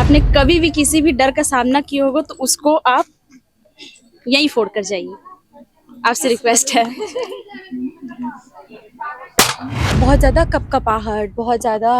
आपने कभी भी किसी भी डर का सामना किया होगा तो उसको आप यहीं फोड़ कर जाइए। आपसे रिक्वेस्ट है। बहुत ज़्यादा कपकपाहट, बहुत ज़्यादा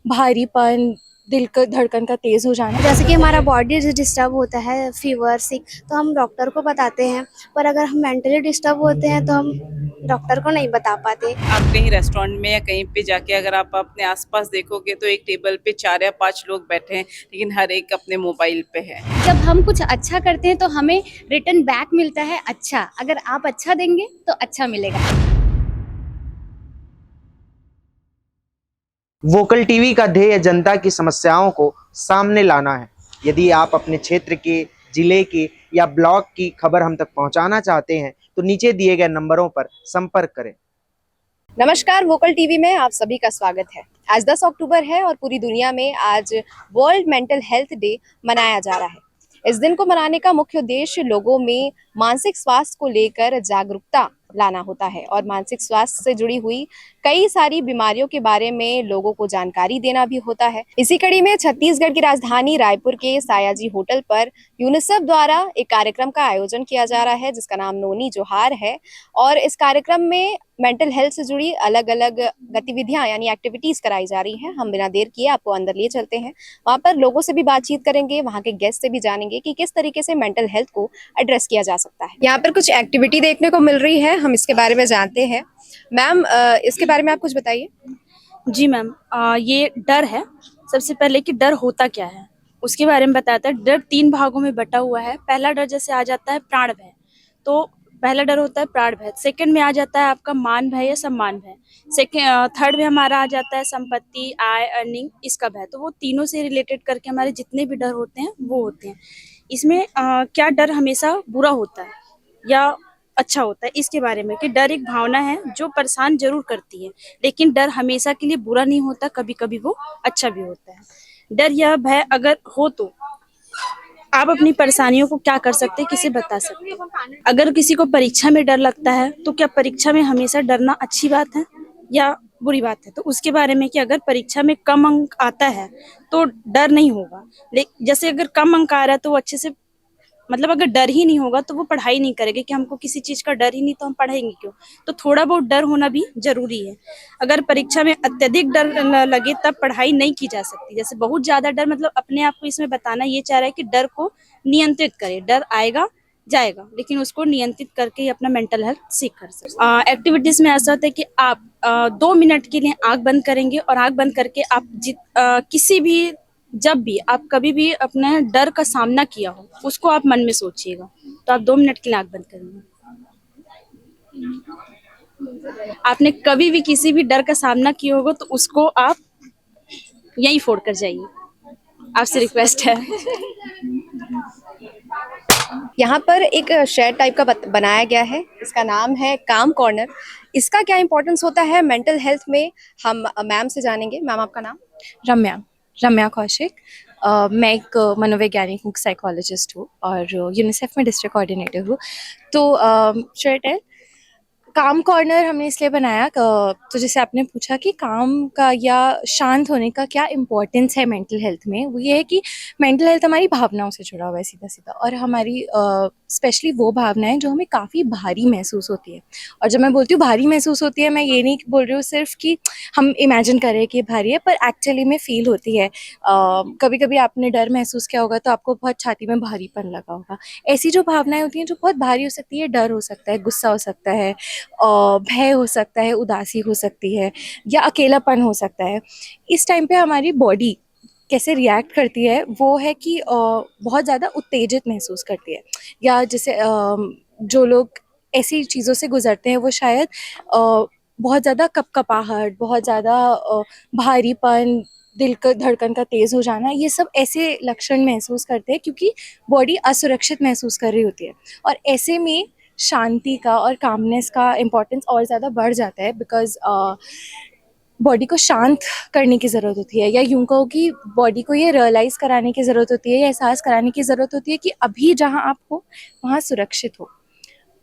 भारीपन, दिल का धड़कन का तेज़ हो जाना। जैसे कि हमारा बॉडी डिस्टर्ब होता है, फीवर सिक, तो हम डॉक्टर को बताते हैं। पर अगर हम मेंटली डिस्टर्ब होते हैं तो हम डॉक्टर को नहीं बता पाते। आप कहीं रेस्टोरेंट में या कहीं पे जाके अगर आप अपने आसपास देखोगे तो एक टेबल पे 4 या 5 लोग बैठे हैं, लेकिन हर एक अपने मोबाइल पे है। जब हम कुछ अच्छा करते हैं तो हमें रिटर्न बैक मिलता है अच्छा। अगर आप अच्छा देंगे तो अच्छा मिलेगा। वोकल टीवी का ध्येय जनता की समस्याओं को सामने लाना है। यदि आप अपने क्षेत्र के, जिले के या ब्लॉक की खबर हम तक पहुंचाना चाहते हैं तो नीचे दिए गए नंबरों पर संपर्क करें। नमस्कार, वोकल टीवी में आप सभी का स्वागत है। आज 10 अक्टूबर है और पूरी दुनिया में आज वर्ल्ड मेंटल हेल्थ डे मनाया जा रहा है। इस दिन को मनाने का मुख्य उद्देश्य लोगों में मानसिक स्वास्थ्य को लेकर जागरूकता लाना होता है और मानसिक स्वास्थ्य से जुड़ी हुई कई सारी बीमारियों के बारे में लोगों को जानकारी देना भी होता है। इसी कड़ी में छत्तीसगढ़ की राजधानी रायपुर के सायाजी होटल पर यूनिसेफ द्वारा एक कार्यक्रम का आयोजन किया जा रहा है जिसका नाम नोनी जोहार है। और इस कार्यक्रम में मेंटल हेल्थ से जुड़ी अलग अलग गतिविधियां यानी एक्टिविटीज कराई जा रही हैं। हम बिना देर किए आपको अंदर लिए चलते हैं, वहां पर लोगों से भी बातचीत करेंगे, वहां के गेस्ट से भी जानेंगे कि किस तरीके से मेंटल हेल्थ को एड्रेस किया जा सकता है। यहाँ पर कुछ एक्टिविटी देखने को मिल रही है, हम इसके बारे में जानते हैं। मैम, इसके बारे में आप कुछ बताइए। जी मैम, ये डर है। सबसे पहले कि डर होता क्या है उसके बारे में बताता है। डर 3 भागों में बटा हुआ है। पहला डर जैसे आ जाता है प्राण भय, तो पहला डर होता है प्राण भय। सेकंड में आ जाता है आपका मान भय या सम्मान भय। थर्ड में हमारा आ जाता है संपत्ति, आय, अर्निंग, इसका भय। तो वो तीनों से रिलेटेड करके हमारे जितने भी डर होते हैं वो होते हैं। इसमें क्या डर हमेशा बुरा होता है या अच्छा होता है, इसके बारे में कि डर एक भावना है जो परेशान जरूर करती है, लेकिन डर हमेशा के लिए बुरा नहीं होता, कभी कभी वो अच्छा भी होता है। डर या भय अगर हो तो आप अपनी परेशानियों को क्या कर सकते हैं, किसे बता सकते हैं। अगर किसी को परीक्षा में डर लगता है तो क्या परीक्षा में हमेशा डरना अच्छी बात है या बुरी बात है? तो उसके बारे में कि अगर परीक्षा में कम अंक आता है तो डर नहीं होगा, लेकिन जैसे अगर कम अंक आ रहा है तो वो अच्छे से, मतलब अगर डर ही नहीं होगा तो वो पढ़ाई नहीं करेंगे कि हमको किसी चीज का डर ही नहीं तो हम पढ़ेंगे क्यों। तो थोड़ा बहुत डर होना भी जरूरी है। अगर परीक्षा में अत्यधिक डर लगे तब पढ़ाई नहीं की जा सकती। जैसे बहुत ज्यादा डर, मतलब अपने आप को इसमें बताना ये चाह रहा है कि डर को नियंत्रित करे। डर आएगा जाएगा, लेकिन उसको नियंत्रित करके ही अपना मेंटल हेल्थ सीख कर सकते। एक्टिविटीज में ऐसा होता है कि आप 2 मिनट के लिए आंख बंद करेंगे और आंख बंद करके आप किसी भी, जब भी आप कभी भी अपने डर का सामना किया हो उसको आप मन में सोचिएगा। तो आप 2 मिनट के लिए आंख बंद करेंगे। आपने कभी भी किसी भी डर का सामना किया होगा तो उसको आप यहीं फोड़ कर जाइए। आपसे रिक्वेस्ट है। यहाँ पर एक शेड टाइप का बनाया गया है, इसका नाम है काम कॉर्नर। इसका क्या इंपॉर्टेंस होता है मेंटल हेल्थ में, हम मैम से जानेंगे। मैम, आपका नाम? रम्या रम्या कौशिक। मैं एक मनोवैज्ञानिक हूँ, साइकोलॉजिस्ट हूँ और यूनिसेफ में डिस्ट्रिक्ट कोऑर्डिनेटर हूँ। तो शर्ट है काम कॉर्नर हमने इसलिए बनाया, तो जैसे आपने पूछा कि काम का या शांत होने का क्या इम्पोर्टेंस है मेंटल हेल्थ में, वो ये है कि मेंटल हेल्थ हमारी भावनाओं से जुड़ा हुआ है सीधा सीधा, और हमारी स्पेशली वो भावनाएं जो हमें काफ़ी भारी महसूस होती है। और जब मैं बोलती हूँ भारी महसूस होती है, मैं ये नहीं बोल रही हूँ सिर्फ कि हम इमेजिन करें कि भारी है, पर एक्चुअली में फील होती है। कभी कभी आपने डर महसूस किया होगा तो आपको बहुत छाती में भारीपन लगा होगा। ऐसी जो भावनाएं होती हैं जो बहुत भारी हो सकती है, डर हो सकता है, गुस्सा हो सकता है, भय हो सकता है, उदासी हो सकती है, या अकेलापन हो सकता है। इस टाइम पे हमारी बॉडी कैसे रिएक्ट करती है वो है कि बहुत ज़्यादा उत्तेजित महसूस करती है, या जैसे जो लोग ऐसी चीज़ों से गुजरते हैं वो शायद बहुत ज़्यादा कपकपाहट, बहुत ज़्यादा भारीपन, दिल का धड़कन का तेज़ हो जाना, ये सब ऐसे लक्षण महसूस करते हैं क्योंकि बॉडी असुरक्षित महसूस कर रही होती है। और ऐसे में शांति का और कामनेस का इम्पोर्टेंस और ज़्यादा बढ़ जाता है, बिकॉज बॉडी को शांत करने की ज़रूरत होती है, या यूँ कहो कि बॉडी को ये रियलाइज़ कराने की ज़रूरत होती है, या एहसास कराने की ज़रूरत होती है कि अभी जहाँ आप हो वहाँ सुरक्षित हो।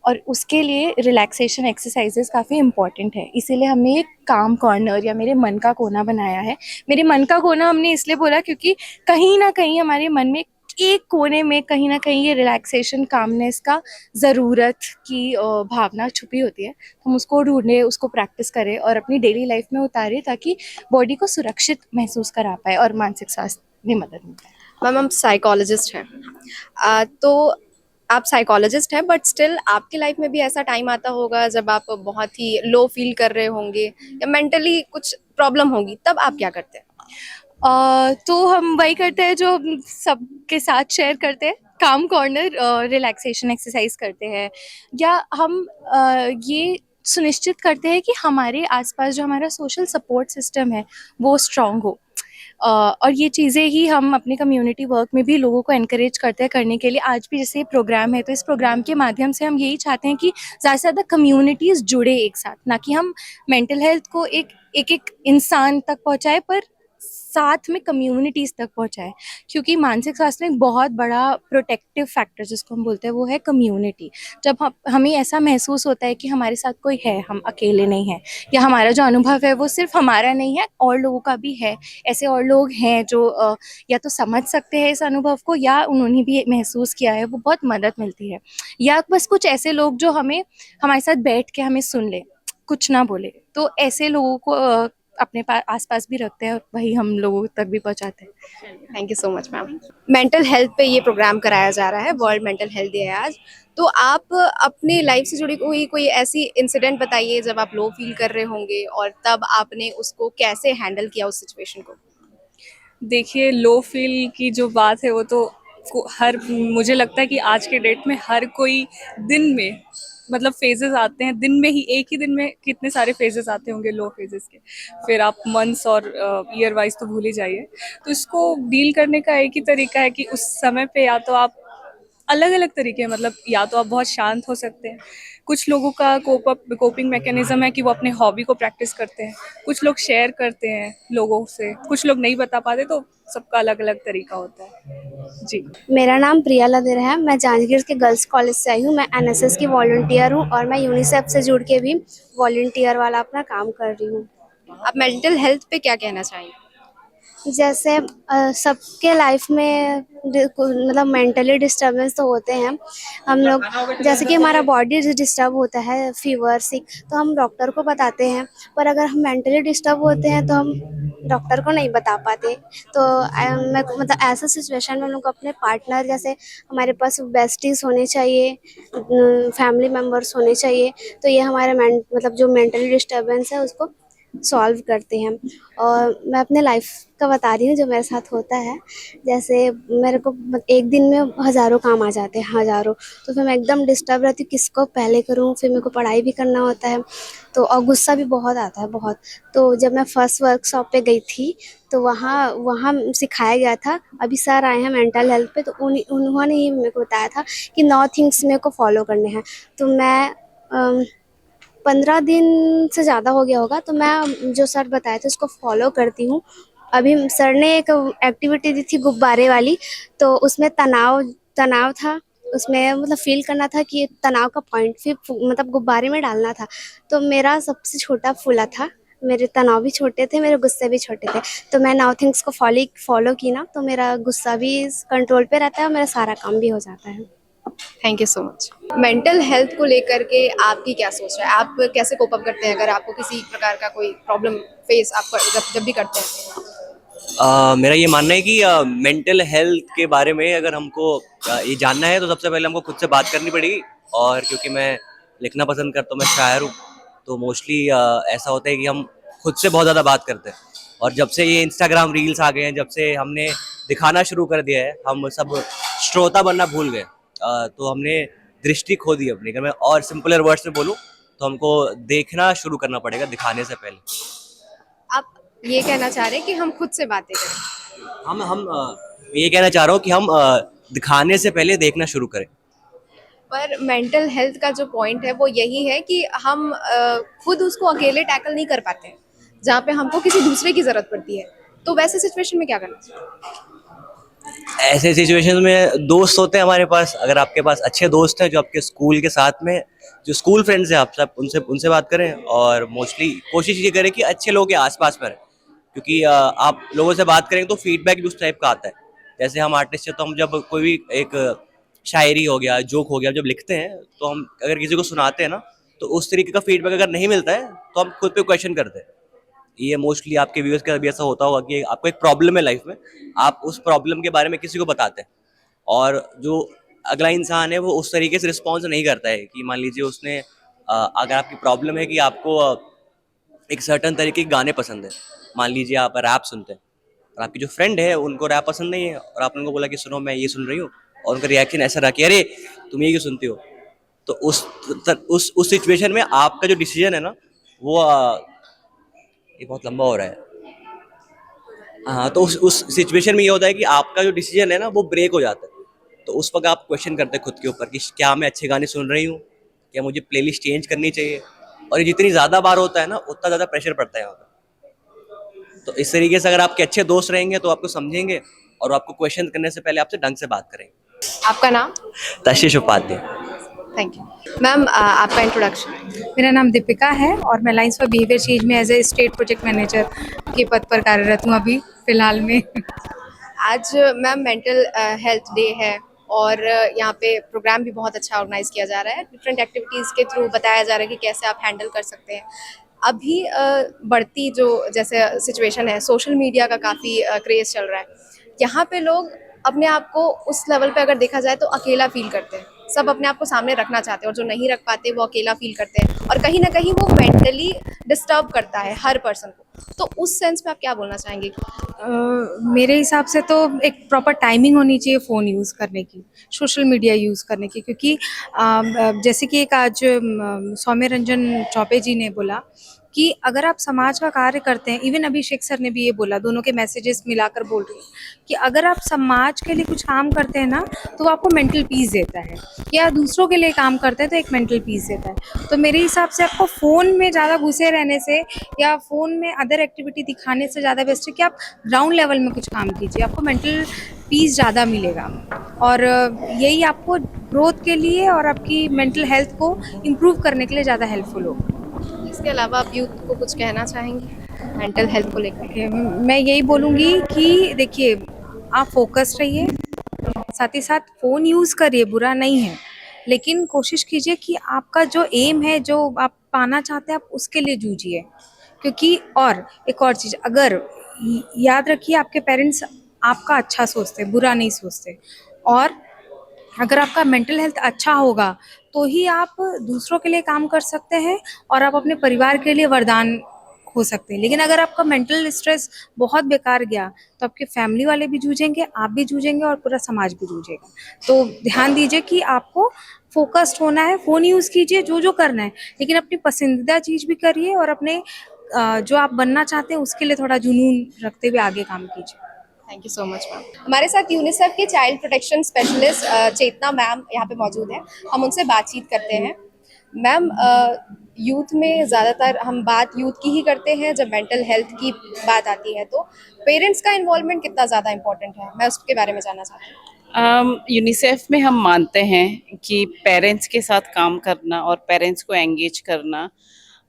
और उसके लिए रिलैक्सेशन एक्सरसाइजेस काफ़ी इम्पॉर्टेंट है। इसीलिए हमने एक काम कॉर्नर या मेरे मन का कोना बनाया है। मेरे मन का कोना हमने इसलिए बोला क्योंकि कहीं ना कहीं हमारे मन में एक कोने में कहीं ना कहीं ये रिलैक्सेशन कामनेस का ज़रूरत की भावना छुपी होती है। हम उसको ढूंढें, उसको प्रैक्टिस करें और अपनी डेली लाइफ में उतारें ताकि बॉडी को सुरक्षित महसूस करा पाए और मानसिक स्वास्थ्य में मदद मिल पाए। मैम हम साइकोलॉजिस्ट हैं, तो आप साइकोलॉजिस्ट हैं बट स्टिल आपकी लाइफ में भी ऐसा टाइम आता होगा जब आप बहुत ही लो फील कर रहे होंगे या मेंटली कुछ प्रॉब्लम होगी, तब आप क्या करते हैं? तो हम वही करते हैं जो हम सबके साथ शेयर करते हैं, काम कॉर्नर, रिलैक्सेशन एक्सरसाइज करते हैं, या हम ये सुनिश्चित करते हैं कि हमारे आसपास जो हमारा सोशल सपोर्ट सिस्टम है वो स्ट्रांग हो। और ये चीज़ें ही हम अपने कम्युनिटी वर्क में भी लोगों को एनकरेज करते हैं करने के लिए। आज भी जैसे ये प्रोग्राम है तो इस प्रोग्राम के माध्यम से हम यही चाहते हैं कि ज़्यादा से ज़्यादा कम्युनिटीज़ जुड़े एक साथ, ना कि हम मेंटल हेल्थ को एक एक इंसान तक पहुंचाए पर साथ में कम्युनिटीज़ तक पहुंचाए, क्योंकि मानसिक स्वास्थ्य में एक बहुत बड़ा प्रोटेक्टिव फैक्टर जिसको हम बोलते हैं वो है कम्युनिटी। जब हमें ऐसा महसूस होता है कि हमारे साथ कोई है, हम अकेले नहीं हैं, या हमारा जो अनुभव है वो सिर्फ हमारा नहीं है और लोगों का भी है, ऐसे और लोग हैं जो या तो समझ सकते हैं इस अनुभव को या उन्होंने भी महसूस किया है, वो बहुत मदद मिलती है। या बस कुछ ऐसे लोग जो हमारे साथ बैठ के हमें सुन ले, कुछ ना बोले, तो ऐसे लोगों को अपने पास आसपास भी रखते हैं और वही हम लोगों तक भी पहुंचाते हैं। Thank you so much ma'am. Mental health पे ये प्रोग्राम कराया जा रहा है, वर्ल्ड मेंटल हेल्थ डे है आज। तो आप अपनी लाइफ से जुड़ी हुई कोई ऐसी इंसिडेंट बताइए जब आप लो फील कर रहे होंगे और तब आपने उसको कैसे हैंडल किया उस सिचुएशन को। देखिए, लो फील की जो बात है वो तो मुझे लगता है कि आज के डेट में हर कोई दिन में मतलब फेजेस आते हैं, दिन में ही एक ही दिन में कितने सारे फेजेस आते होंगे लो फेजेस के, फिर आप मंथ्स और ईयर वाइज तो भूल ही जाइए। तो इसको डील करने का एक ही तरीका है कि उस समय पे या तो आप अलग अलग तरीके हैं, मतलब या तो आप बहुत शांत हो सकते हैं, कुछ लोगों का कोपिंग मैकेनिज्म है कि वो अपने हॉबी को प्रैक्टिस करते हैं, कुछ लोग शेयर करते हैं लोगों से, कुछ लोग नहीं बता पाते, तो सबका अलग अलग तरीका होता है जी। मेरा नाम प्रिया लदेर है। मैं जांजगीर के गर्ल्स कॉलेज से आई हूँ। मैं एनएसएस की वॉलंटियर हूँ और मैं यूनिसेफ से जुड़ के भी वॉलंटियर वाला अपना काम कर रही हूँ। आप मेंटल हेल्थ पे क्या कहना चाहेंगे? जैसे सबके लाइफ में मतलब मेंटली डिस्टर्बेंस तो होते हैं। हम लोग जैसे कि हमारा बॉडी डिस्टर्ब होता है, फीवर सिक, तो हम डॉक्टर को बताते हैं, पर अगर हम मेंटली डिस्टर्ब होते हैं तो हम डॉक्टर को नहीं बता पाते। तो मैं मतलब ऐसा सिचुएशन में हम लोग अपने पार्टनर, जैसे हमारे पास बेस्टीज होने चाहिए, फैमिली मेम्बर्स होने चाहिए, तो ये हमारे मतलब जो मेंटली डिस्टर्बेंस है उसको सॉल्व करते हैं। और मैं अपने लाइफ का बता रही हूँ जो मेरे साथ होता है। जैसे मेरे को एक दिन में हज़ारों काम आ जाते हैं, हज़ारों, तो फिर मैं एकदम डिस्टर्ब रहती हूँ, किसको पहले करूँ, फिर मेरे को पढ़ाई भी करना होता है, तो और गुस्सा भी बहुत आता है, बहुत। तो जब मैं फर्स्ट वर्कशॉप पे गई थी तो वहाँ सिखाया गया था, अभी सर आए हैं मेंटल हेल्थ पे, तो उन्होंने ही मेरे को बताया था कि 9 थिंग्स मेरे को फॉलो करने हैं। तो मैं 15 दिन से ज़्यादा हो गया होगा, तो मैं जो सर बताए थे उसको फॉलो करती हूँ। अभी सर ने एक एक्टिविटी दी थी गुब्बारे वाली, तो उसमें तनाव था, उसमें मतलब फील करना था कि तनाव का पॉइंट फिर मतलब गुब्बारे में डालना था। तो मेरा सबसे छोटा फूला था, मेरे तनाव भी छोटे थे, मेरे गुस्से भी छोटे थे, तो मैं 9 थिंग्स को फॉलो की ना, तो मेरा गुस्सा भी कंट्रोल पे रहता है और मेरा सारा काम भी हो जाता है। Thank you so much. Mental health को लेकर के आपकी क्या सोच है? आप कैसे कोप अप करते हैं अगर आपको किसी प्रकार का कोई प्रॉब्लम फेस आप जब भी करते हैं? मेरा ये मानना है कि मेंटल हेल्थ के बारे में अगर हमको ये जानना है तो सबसे पहले हमको खुद से बात करनी पड़ेगी। और क्योंकि मैं लिखना पसंद करता हूँ, मैं शायर हूँ, तो मोस्टली ऐसा होता है कि हम खुद से बहुत ज़्यादा बात करते हैं। और जब से ये इंस्टाग्राम रील्स आ गए हैं, जब से हमने दिखाना शुरू कर दिया है, हम सब श्रोता बनना भूल गए। तो हमने दृष्टि खो दी अपनी। अगर मैं और सिंपलर वर्ड्स में बोलूँ तो हमको देखना शुरू करना पड़ेगा दिखाने से पहले। आप ये कहना चाह रहे हैं कि हम खुद से बातें करें? हम ये कहना चाह रहा हूँ कि हम दिखाने से पहले देखना शुरू करें। पर मेंटल हेल्थ का जो पॉइंट है वो यही है कि हम खुद उसको अकेले टैकल नहीं कर पाते हैं, जहाँ पे हमको किसी दूसरे की ज़रूरत पड़ती है। तो वैसे सिचुएशन में क्या करना चाहिए? ऐसे सिचुएशन में दोस्त होते हैं हमारे पास। अगर आपके पास अच्छे दोस्त हैं जो आपके स्कूल के साथ में, जो स्कूल फ्रेंड्स हैं, आप सब उनसे उनसे बात करें। और मोस्टली कोशिश ये करें कि अच्छे लोगों के आसपास में रहें, क्योंकि आप लोगों से बात करेंगे तो फीडबैक भी उस टाइप का आता है। जैसे हम आर्टिस्ट हैं तो हम जब कोई भी एक शायरी हो गया, जोक हो गया, जब लिखते हैं तो हम अगर किसी को सुनाते हैं ना, तो उस तरीके का फीडबैक अगर नहीं मिलता है तो हम खुद पे क्वेश्चन करते हैं। ये मोस्टली आपके व्यूअर्स का भी ऐसा होता होगा कि आपको एक प्रॉब्लम है लाइफ में, आप उस प्रॉब्लम के बारे में किसी को बताते हैं, और जो अगला इंसान है वो उस तरीके से रिस्पॉन्स नहीं करता है। कि मान लीजिए उसने अगर आपकी प्रॉब्लम है कि आपको एक सर्टन तरीके के गाने पसंद है, मान लीजिए आप रैप सुनते हैं, और आपकी जो फ्रेंड है उनको रैप पसंद नहीं है, और आपने उनको बोला कि सुनो मैं ये सुन रही हूँ, और उनका रिएक्शन ऐसा रहा कि अरे तुम ये क्यों सुनती हो। तो उस सिचुएशन में आपका जो डिसीजन है ना वो ये बहुत लंबा हो रहा है। हाँ, तो उस सिचुएशन में ये होता है कि आपका जो डिसीजन है ना वो ब्रेक हो जाता है। तो उस वक्त आप क्वेश्चन करते हैं खुद के ऊपर कि क्या मैं अच्छे गाने सुन रही हूँ, क्या मुझे प्लेलिस्ट चेंज करनी चाहिए। और ये जितनी ज़्यादा बार होता है ना उतना ज़्यादा प्रेशर पड़ता है यहाँ पर। तो इस तरीके से अगर आपके अच्छे दोस्त रहेंगे तो आपको समझेंगे, और आपको क्वेश्चन करने से पहले आपसे ढंग से बात करेंगे। आपका नाम? Tashish Upadhyay. Thank you ma'am. आपका इंट्रोडक्शन? मेरा नाम दीपिका है और मैं लाइन्स फॉर बिहेवियर चेंज में as a state project manager के पद पर कार्यरत हूँ अभी फिलहाल में। आज मैम मेंटल हेल्थ डे है और यहाँ पे प्रोग्राम भी बहुत अच्छा ऑर्गेनाइज किया जा रहा है। डिफरेंट एक्टिविटीज़ के थ्रू बताया जा रहा है कि कैसे आप हैंडल कर सकते हैं। अभी बढ़ती जो जैसे सिचुएशन है, सोशल मीडिया का काफ़ी क्रेज़ चल रहा है। यहाँ पे लोग अपने आप को उस लेवल पे अगर देखा जाए तो अकेला फील करते हैं। सब अपने आप को सामने रखना चाहते हैं, और जो नहीं रख पाते वो अकेला फील करते हैं, और कहीं ना कहीं वो मेंटली डिस्टर्ब करता है हर पर्सन को। तो उस सेंस में आप क्या बोलना चाहेंगे? मेरे हिसाब से तो एक प्रॉपर टाइमिंग होनी चाहिए फ़ोन यूज़ करने की, सोशल मीडिया यूज़ करने की, क्योंकि जैसे कि एक आज सौम्य रंजन चौबे जी ने बोला कि अगर आप समाज का कार्य करते हैं, इवन अभिषेक सर ने भी ये बोला, दोनों के मैसेजेस मिलाकर बोल रही हूँ कि अगर आप समाज के लिए कुछ काम करते हैं ना तो वो आपको मेंटल पीस देता है, या दूसरों के लिए काम करते हैं तो एक मेंटल पीस देता है। तो मेरे हिसाब से आपको फ़ोन में ज़्यादा घुसे रहने से या फ़ोन में अदर एक्टिविटी दिखाने से ज़्यादा बेस्ट है कि आप ग्राउंड लेवल में कुछ काम कीजिए, आपको मेंटल पीस ज़्यादा मिलेगा, और यही आपको ग्रोथ के लिए और आपकी मेंटल हेल्थ को इम्प्रूव करने के लिए ज़्यादा हेल्पफुल होगा। इसके अलावा आप यूथ को कुछ कहना चाहेंगे मेंटल हेल्थ को लेकर? मैं यही बोलूँगी कि देखिए, आप फोकस्ड रहिए, साथ ही साथ फ़ोन यूज़ करिए, बुरा नहीं है, लेकिन कोशिश कीजिए कि आपका जो एम है, जो आप पाना चाहते हैं, आप उसके लिए जूझिए। क्योंकि और एक और चीज़, अगर याद रखिए, आपके पेरेंट्स आपका अच्छा सोचते हैं, बुरा नहीं सोचते, और अगर आपका मेंटल हेल्थ अच्छा होगा तो ही आप दूसरों के लिए काम कर सकते हैं और आप अपने परिवार के लिए वरदान हो सकते हैं। लेकिन अगर आपका मेंटल स्ट्रेस बहुत बेकार गया तो आपके फैमिली वाले भी जूझेंगे, आप भी जूझेंगे, और पूरा समाज भी जूझेगा। तो ध्यान दीजिए कि आपको फोकस्ड होना है, फ़ोन यूज़ कीजिए जो करना है, लेकिन अपनी पसंदीदा चीज़ भी करिए, और अपने जो आप बनना चाहते हैं उसके लिए थोड़ा जुनून रखते हुए आगे काम कीजिए। Thank you so much ma'am. हमारे साथ यूनिसेफ के चाइल्ड प्रोटेक्शन स्पेशलिस्ट चेतना मैम यहाँ पे मौजूद हैं। हम उनसे बातचीत करते हैं। मैम, यूथ में ज़्यादातर हम बात यूथ की ही करते हैं जब मेंटल हेल्थ की बात आती है, तो पेरेंट्स का इन्वॉल्वमेंट कितना ज़्यादा इम्पोर्टेंट है, मैं उसके बारे में जानना चाहती हूँ। यूनिसेफ में हम मानते हैं कि पेरेंट्स के साथ काम करना और पेरेंट्स को एंगेज करना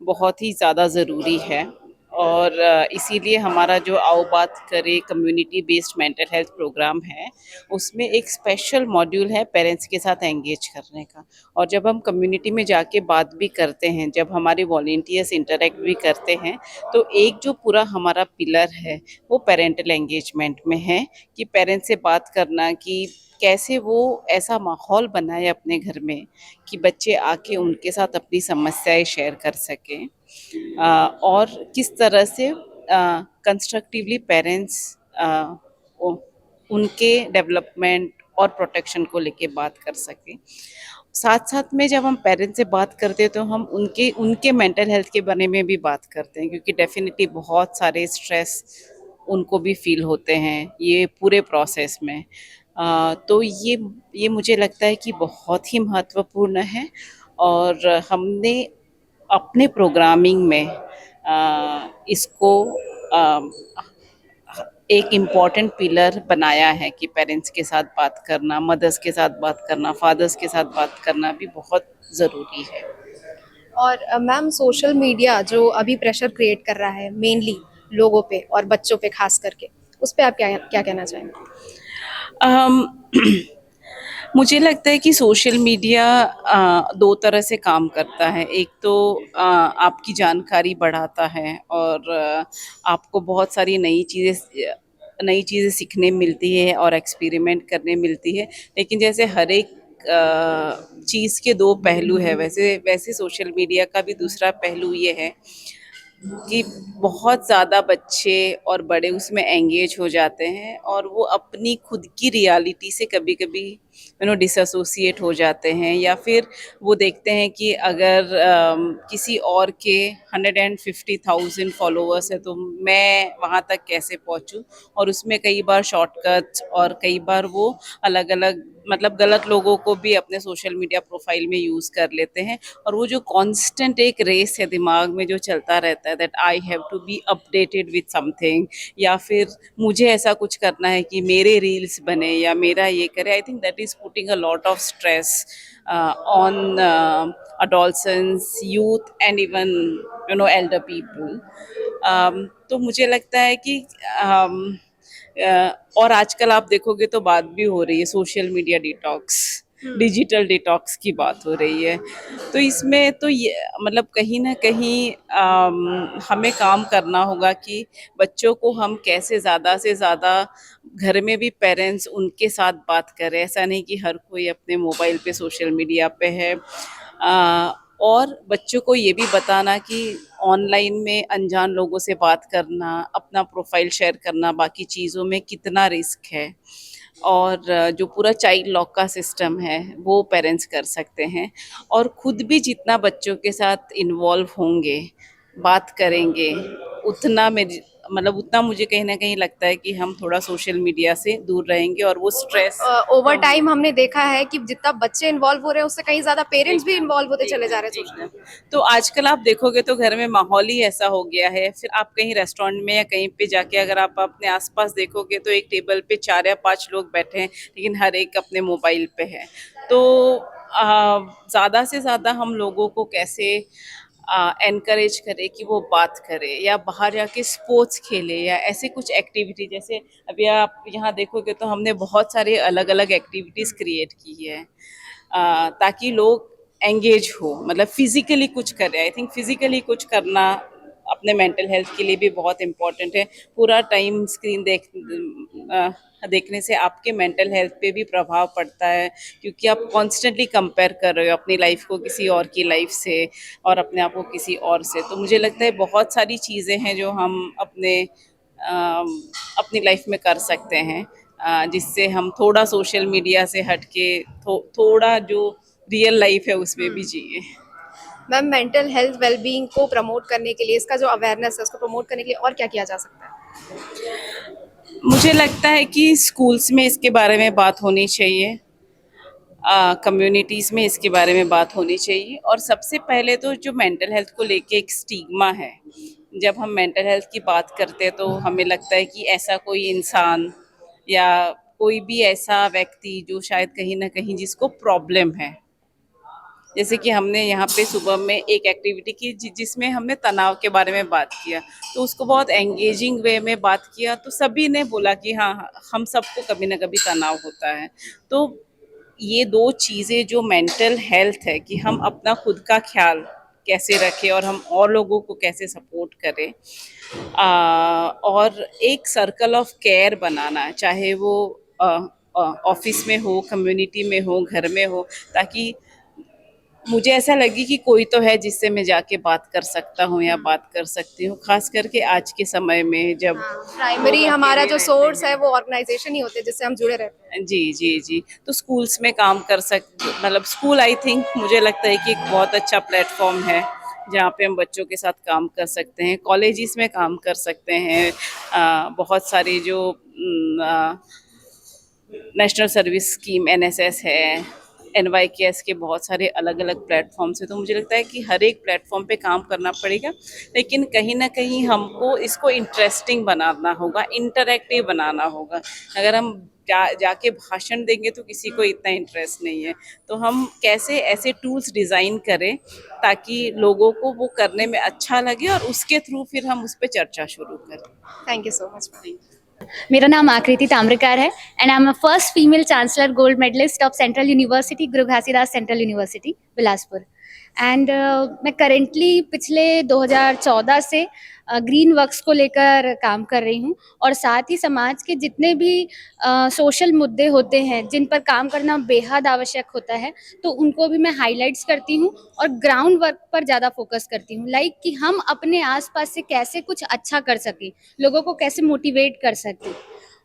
बहुत ही ज़्यादा ज़रूरी है, और इसीलिए हमारा जो आओ बात करें community based mental health program है, उसमें एक स्पेशल मॉड्यूल है पेरेंट्स के साथ एंगेज करने का। और जब हम कम्युनिटी में जाके बात भी करते हैं, जब हमारे वॉलंटियर्स इंटरेक्ट भी करते हैं, तो एक जो पूरा हमारा पिलर है वो पेरेंटल एंगेजमेंट में है कि पेरेंट्स से बात करना कि कैसे वो ऐसा माहौल बनाए अपने घर में कि बच्चे आके उनके साथ अपनी समस्याएं शेयर कर सकें, और किस तरह से कंस्ट्रक्टिवली पेरेंट्स उनके डेवलपमेंट और प्रोटेक्शन को लेके बात कर सकें। साथ साथ में जब हम पेरेंट्स से बात करते हैं तो हम उनके मेंटल हेल्थ के बारे में भी बात करते हैं, क्योंकि डेफिनेटली बहुत सारे स्ट्रेस उनको भी फील होते हैं ये पूरे प्रोसेस में। तो ये मुझे लगता है कि बहुत ही महत्वपूर्ण है, और हमने अपने प्रोग्रामिंग में इसको एक इम्पॉर्टेंट पिलर बनाया है कि पेरेंट्स के साथ बात करना, मदर्स के साथ बात करना, फादर्स के साथ बात करना भी बहुत ज़रूरी है। और मैम सोशल मीडिया जो अभी प्रेशर क्रिएट कर रहा है मेनली लोगों पे और बच्चों पे खास करके, उस पे आप क्या क्या कहना चाहेंगे? अम, मुझे लगता है कि सोशल मीडिया दो तरह से काम करता है। एक तो आपकी जानकारी बढ़ाता है और आपको बहुत सारी नई चीज़ें सीखने मिलती है और एक्सपेरिमेंट करने मिलती है। लेकिन जैसे हर एक चीज़ के दो पहलू है, वैसे वैसे सोशल मीडिया का भी दूसरा पहलू ये है कि बहुत ज़्यादा बच्चे और बड़े उसमें एंगेज हो जाते हैं और वो अपनी खुद की रियलिटी से कभी-कभी डिसएसोसिएट हो जाते हैं, या फिर वो देखते हैं कि अगर किसी और के 150,000 फॉलोअर्स है तो मैं वहाँ तक कैसे पहुँचूँ, और उसमें कई बार शॉर्टकट्स और कई बार वो अलग-अलग मतलब गलत लोगों को भी अपने सोशल मीडिया प्रोफाइल में यूज़ कर लेते हैं। और वो जो कांस्टेंट एक रेस है दिमाग में जो चलता रहता है, that I have to be updated with something, या फिर मुझे ऐसा कुछ करना है कि मेरे रील्स बने या मेरा ये करे, I think that is putting a lot of stress on adolescents, youth and even elder people. तो मुझे लगता है कि और आजकल आप देखोगे तो बात भी हो रही है social media detox, digital detox की बात हो रही है। तो इसमें तो ये मतलब कहीं ना कहीं हमें काम करना होगा कि बच्चों को हम कैसे ज़्यादा से ज़्यादा घर में भी पेरेंट्स उनके साथ बात करें। ऐसा नहीं कि हर कोई अपने मोबाइल पे सोशल मीडिया पे है। और बच्चों को ये भी बताना कि ऑनलाइन में अनजान लोगों से बात करना, अपना प्रोफाइल शेयर करना, बाकी चीज़ों में कितना रिस्क है, और जो पूरा चाइल्ड लॉक का सिस्टम है वो पेरेंट्स कर सकते हैं। और खुद भी जितना बच्चों के साथ इन्वॉल्व होंगे, बात करेंगे, उतना मुझे कहीं ना कहीं लगता है कि हम थोड़ा सोशल मीडिया से दूर रहेंगे और वो स्ट्रेस ओवर टाइम हमने देखा है कि जितना बच्चे इन्वॉल्व हो रहे हैं उससे कहीं ज्यादा पेरेंट्स भी इन्वॉल्व होते चले जा रहे हैं सोशल मीडिया। तो आजकल आप देखोगे तो घर में माहौल ही ऐसा हो गया है। फिर आप कहीं रेस्टोरेंट में या कहीं पे जाके अगर आप अपने आसपास देखोगे तो एक टेबल पे 4 या 5 लोग बैठे हैं, लेकिन हर एक अपने मोबाइल पे है। तो ज़्यादा से ज़्यादा हम लोगों को कैसे एनकरेज करें कि वो बात करें या बाहर जाके स्पोर्ट्स खेले या ऐसे कुछ एक्टिविटी, जैसे अभी आप यहाँ देखोगे तो हमने बहुत सारे अलग अलग एक्टिविटीज़ क्रिएट की है ताकि लोग एंगेज हो, मतलब फिजिकली कुछ करें। आई थिंक फिजिकली कुछ करना अपने मेंटल हेल्थ के लिए भी बहुत इम्पोर्टेंट है। पूरा टाइम स्क्रीन देखने से आपके मेंटल हेल्थ पे भी प्रभाव पड़ता है, क्योंकि आप कॉन्स्टेंटली कंपेयर कर रहे हो अपनी लाइफ को किसी और की लाइफ से और अपने आप को किसी और से। तो मुझे लगता है बहुत सारी चीज़ें हैं जो हम अपनी लाइफ में कर सकते हैं, जिससे हम थोड़ा सोशल मीडिया से हट के थोड़ा जो रियल लाइफ है उसमें भी जिए। मैम मेंटल हेल्थ वेलबींग को प्रमोट करने के लिए, इसका जो अवेयरनेस है उसको प्रमोट करने के लिए और क्या किया जा सकता है? मुझे लगता है कि स्कूल्स में इसके बारे में बात होनी चाहिए, कम्युनिटीज़ में इसके बारे में बात होनी चाहिए। और सबसे पहले तो जो मेंटल हेल्थ को लेके एक स्टिग्मा है, जब हम मेंटल हेल्थ की बात करते हैं तो हमें लगता है कि ऐसा कोई इंसान या कोई भी ऐसा व्यक्ति जो शायद कहीं ना कहीं जिसको प्रॉब्लम है। जैसे कि हमने यहाँ पे सुबह में एक एक्टिविटी की जिसमें हमने तनाव के बारे में बात किया, तो उसको बहुत एंगेजिंग वे में बात किया, तो सभी ने बोला कि हाँ, हम सबको कभी ना कभी तनाव होता है। तो ये दो चीज़ें जो मेंटल हेल्थ है कि हम अपना खुद का ख्याल कैसे रखें और हम और लोगों को कैसे सपोर्ट करें, और एक सर्कल ऑफ केयर बनाना, चाहे वो ऑफिस में हो, कम्युनिटी में हो, घर में हो, ताकि मुझे ऐसा लगे कि कोई तो है जिससे मैं जाके बात कर सकता हूँ या बात कर सकती हूँ, खास करके आज के समय में जब प्राइमरी हमारा जो सोर्स है वो ऑर्गेनाइजेशन ही होते हैं जिससे हम जुड़े रहते हैं। जी। तो स्कूल्स में काम कर मतलब स्कूल आई थिंक मुझे लगता है कि एक बहुत अच्छा प्लेटफॉर्म है जहाँ पे हम बच्चों के साथ काम कर सकते हैं। कॉलेजेस में काम कर सकते हैं। बहुत सारी जो नेशनल सर्विस स्कीम NSS है, NYKS के बहुत सारे अलग अलग प्लेटफॉर्म्स हैं, तो मुझे लगता है कि हर एक प्लेटफॉर्म पे काम करना पड़ेगा, लेकिन कहीं ना कहीं हमको इसको इंटरेस्टिंग बनाना होगा, इंटरैक्टिव बनाना होगा। अगर हम जाके भाषण देंगे तो किसी को इतना इंटरेस्ट नहीं है, तो हम कैसे ऐसे टूल्स डिज़ाइन करें ताकि लोगों को वो करने में अच्छा लगे और उसके थ्रू फिर हम उस पर चर्चा शुरू करें। Thank you so much. मेरा नाम आकृति ताम्रकार है and I am first female chancellor gold medallist of Central University Guru Ghasidas Central University Bilaspur. And मैं करेंटली पिछले 2014 से ग्रीन वर्क्स को लेकर काम कर रही हूँ और साथ ही समाज के जितने भी सोशल मुद्दे होते हैं जिन पर काम करना बेहद आवश्यक होता है, तो उनको भी मैं हाईलाइट्स करती हूँ और ग्राउंड वर्क पर ज़्यादा फोकस करती हूँ। लाइक कि हम अपने आसपास से कैसे कुछ अच्छा कर सकें, लोगों को कैसे मोटिवेट कर सकें,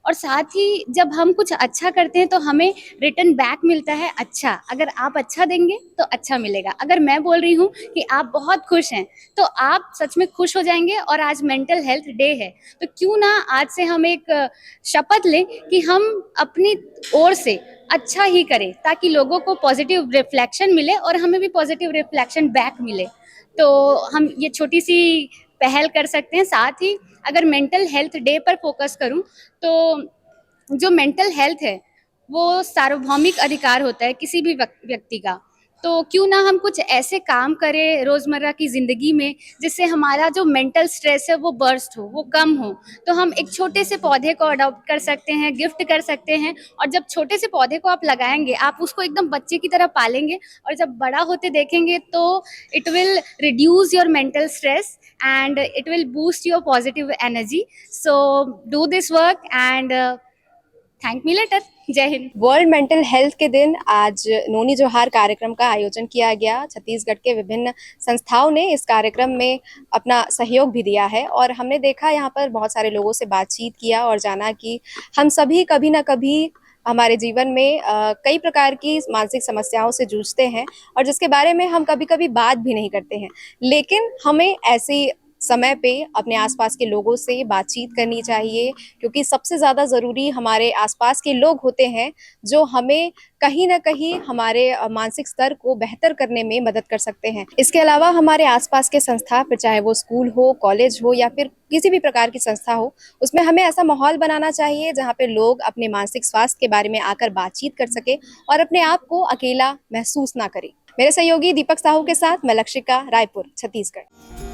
और साथ ही जब हम कुछ अच्छा करते हैं तो हमें रिटर्न बैक मिलता है अच्छा। अगर आप अच्छा देंगे तो अच्छा मिलेगा। अगर मैं बोल रही हूँ कि आप बहुत खुश हैं तो आप सच में खुश हो जाएंगे। और आज मेंटल हेल्थ डे है, तो क्यों ना आज से हम एक शपथ लें कि हम अपनी ओर से अच्छा ही करें ताकि लोगों को पॉजिटिव रिफ्लेक्शन मिले और हमें भी पॉजिटिव रिफ्लेक्शन बैक मिले। तो हम ये छोटी सी पहल कर सकते हैं। साथ ही अगर मेंटल हेल्थ डे पर फोकस करूं तो जो मेंटल हेल्थ है वो सार्वभौमिक अधिकार होता है किसी भी व्यक्ति का। तो क्यों ना हम कुछ ऐसे काम करें रोज़मर्रा की ज़िंदगी में जिससे हमारा जो मेंटल स्ट्रेस है वो बर्स्ट हो, वो कम हो। तो हम एक छोटे से पौधे को अडॉप्ट कर सकते हैं, गिफ्ट कर सकते हैं, और जब छोटे से पौधे को आप लगाएंगे, आप उसको एकदम बच्चे की तरह पालेंगे और जब बड़ा होते देखेंगे तो it will reduce your mental stress and it will boost your positive energy. So do this work and thank me later. जय हिंद। वर्ल्ड मेंटल हेल्थ के दिन आज नोनी जोहार कार्यक्रम का आयोजन किया गया। छत्तीसगढ़ के विभिन्न संस्थाओं ने इस कार्यक्रम में अपना सहयोग भी दिया है और हमने देखा यहाँ पर बहुत सारे लोगों से बातचीत किया और जाना कि हम सभी कभी ना कभी हमारे जीवन में कई प्रकार की मानसिक समस्याओं से जूझते हैं और जिसके बारे में हम कभी कभी बात भी नहीं करते हैं, लेकिन हमें ऐसी समय पे अपने आसपास के लोगों से बातचीत करनी चाहिए, क्योंकि सबसे ज़्यादा ज़रूरी हमारे आसपास के लोग होते हैं जो हमें कहीं ना कहीं हमारे मानसिक स्तर को बेहतर करने में मदद कर सकते हैं। इसके अलावा हमारे आसपास के संस्था, फिर चाहे वो स्कूल हो, कॉलेज हो या फिर किसी भी प्रकार की संस्था हो, उसमें हमें ऐसा माहौल बनाना चाहिए जहाँ पे लोग अपने मानसिक स्वास्थ्य के बारे में आकर बातचीत कर सके और अपने आप को अकेला महसूस ना करें। मेरे सहयोगी दीपक साहू के साथ मैं लक्षिका, रायपुर, छत्तीसगढ़।